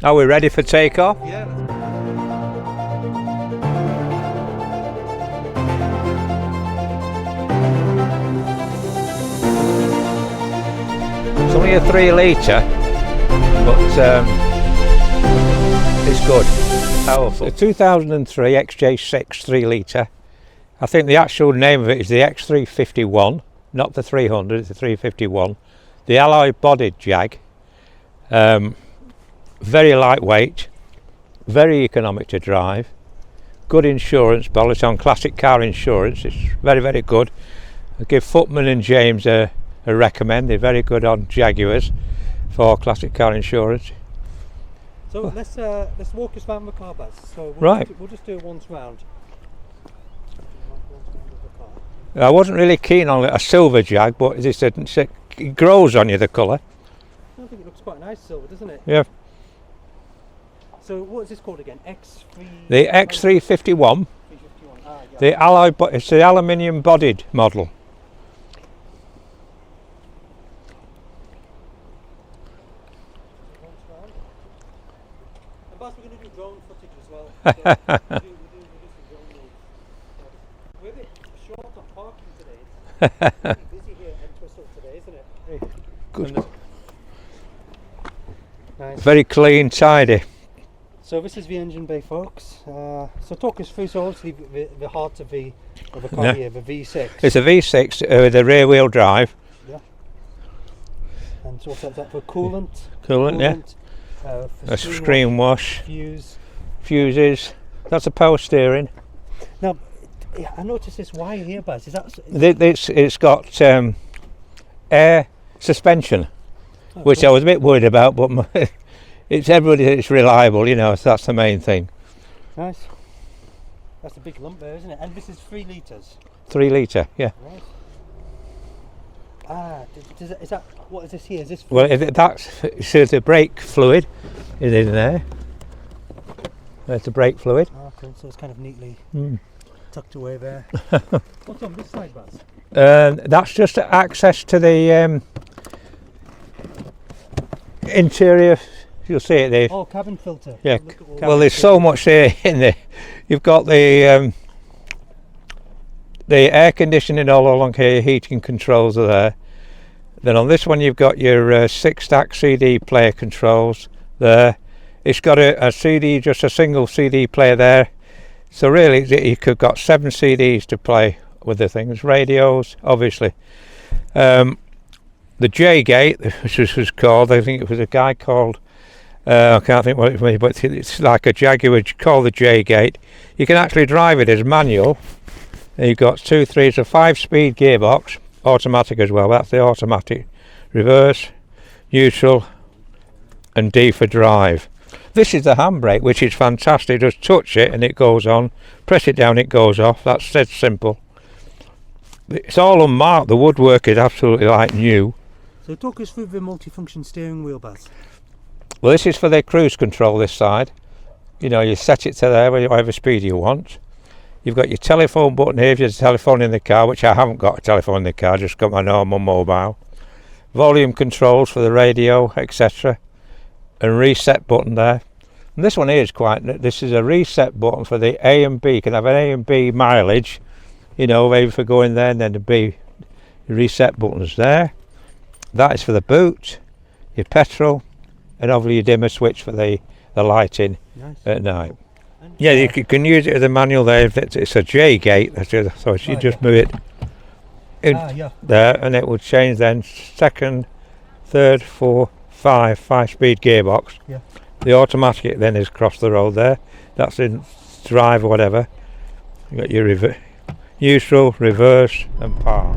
Are we ready for takeoff? Yeah. It's only a 3 litre, but it's good, powerful. The 2003 XJ6 3 litre. I think the actual name of it is the X351, not the 300, it's the 351. The alloy bodied Jag. Very lightweight, very economic to drive, good insurance policy on classic car insurance. It's very, very good. I give Footman and James a recommend. They're very good on Jaguars for classic car insurance. So let's walk us around the car, Baz. So we'll just do it once round. I wasn't really keen on a silver Jag, but it grows on you, the colour. I think it looks quite nice silver, doesn't it? Yeah. So what is this called again? The X351. Yeah. The alloy, it's the aluminium bodied model. And Baz, we're going to do drone footage as well. So we'll do some drone moves. We're a bit short on parking today. It's really busy here at Twistle today, isn't it? Good. Nice. Very clean, tidy. So this is the engine bay, folks. So talk us through. So obviously the heart of the car Yeah. here, the V6. It's a V6 with a rear wheel drive. Yeah. And so what's that for? Coolant. Coolant, yeah. For A screen wash. Fuses. That's a power steering. Now, I noticed this wire here, Baz. Is that? It's got air suspension, which cool. I was a bit worried about, but it's reliable, you know, so that's the main thing. Nice. That's a big lump there, isn't it? And this is 3 litres. 3 litre, yeah. Right. Is that what is this here? Is this? Well, so the brake fluid is in there. There's the brake fluid. Oh, cool. So it's kind of neatly tucked away there. What's on this side, Baz? That's just access to the interior. You'll see it there. Oh, cabin filter. Yeah. Well, there's so much here in there. You've got the air conditioning all along here. Heating controls are there. Then on this one, you've got your 6-stack CD player controls there. It's got a CD, just a single CD player there. So really, you could have got 7 CDs to play with the things. Radios, obviously. The J-gate, which was called, I think it was a guy called, I can't think what it was, but it's like a Jaguar called the J-gate. You can actually drive it as manual. And you've got 2, 3, it's a 5-speed gearbox, automatic as well. That's the automatic. Reverse, neutral, and D for drive. This is the handbrake, which is fantastic. Just touch it and it goes on. Press it down, it goes off. That's dead simple. It's all unmarked. The woodwork is absolutely like new. So talk us through the multifunction steering wheel, Baz. Well, this is for the cruise control, this side. You know, you set it to there, whatever speed you want. You've got your telephone button here if you're telephone in the car, which I haven't got a telephone in the car, just got my normal mobile. Volume controls for the radio, etc. And reset button there. And this one here is this is a reset button for the A and B. You can have an A and B mileage, you know, maybe for going there, and then the B reset buttons there. That is for the boot, your petrol, and obviously your dimmer switch for the lighting at night. Yeah, you can use it as a manual there. If it's a J-gate, so you just move it in there, and it will change then 2nd, 3rd, 4th, 5-speed gearbox. Yeah. The automatic then is across the road there. That's in drive or whatever. You got your neutral, reverse, and park.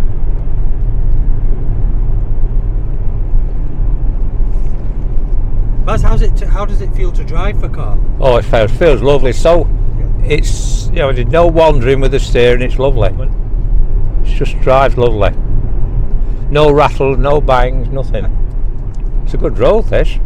Baz, how does it feel to drive the car? Oh, it feels lovely. So it's, you know, there's no wandering with the steering. It's lovely. It just drives lovely. No rattle, no bangs, nothing. It's a good road, this.